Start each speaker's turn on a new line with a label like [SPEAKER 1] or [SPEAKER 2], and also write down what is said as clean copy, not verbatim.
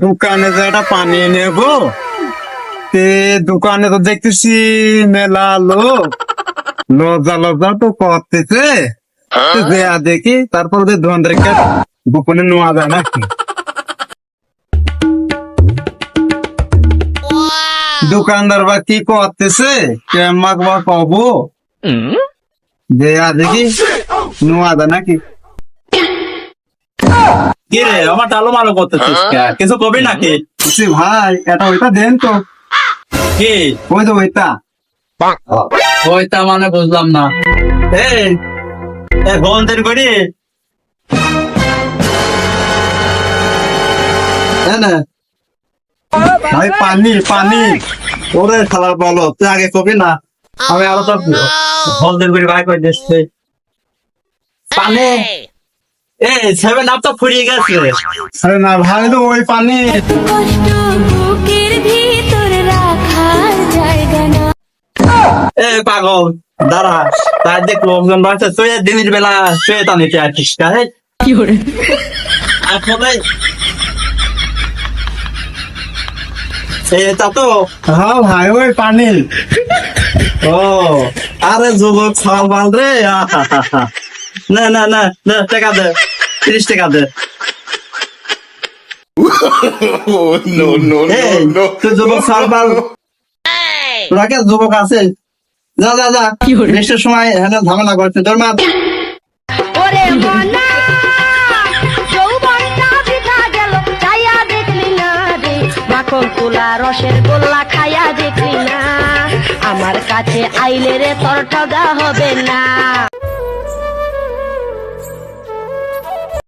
[SPEAKER 1] দোকানে যে একটা পানি নেবো, তে দোকানে তো দেখতেছি মেলা লোক, লজ্জা লজ্জা তো করতেছে। দেয়া দেখি, তারপর ওদের দোকানদারকে গোপনে নেওয়া যায় নাকি। দোকানদার বা কি করতেছে, কেমাক বা কব, দেয়া দেখি নেওয়া যায় নাকি।
[SPEAKER 2] কি রে আমার টালো মালো করতেছিস কিছু কবি নাকি?
[SPEAKER 1] ভাই এটা ওইটা দেন তো।
[SPEAKER 2] কি
[SPEAKER 1] ওই তো ওইটা।
[SPEAKER 2] ওইটা মানে বুঝলাম না। এই বন্ধের করি
[SPEAKER 1] ভাই পানি পানি।
[SPEAKER 2] ওরে খালার বলো তুই আগে কবি না, আমি আরো তো বন্ধের করি ভাই করে দিচ্ছে পানি। এই সেভেন আপ তো ফুরিয়ে গেছে।
[SPEAKER 1] আরে না ভাই, তো ওই পানি।
[SPEAKER 3] কষ্ট বুকের ভিতর রাখার জায়গা না।
[SPEAKER 2] এ পাগল দাঁড়া, তাই দেখ লোকজন বাড়ছে তুই দিনের বেলা শুয়ে টানিতে আসিস কাহে
[SPEAKER 3] কি করে?
[SPEAKER 2] আসলে এটা তো
[SPEAKER 1] হ্যাঁ ভাই ওই পানি।
[SPEAKER 2] ও আরে যুবক সালমান রে আহাহাহা। না না না না টাকা দে, 30 টাকা দে। এই, তুই যুবক সালমান, তোরা কে যুবক আছে? যা যা যা, বৃষ্টির সময় এখানে ঝামেলা করছে তোর মা।
[SPEAKER 3] ওরে মনা যৌবনটা বৃথা গেল, চাইয়া দেখলি না রে, মাখন তুলা রসের গোল্লা খাইয়া দেখলি না, আমার কাছে আইলে রে তোর ঠগা হবে না।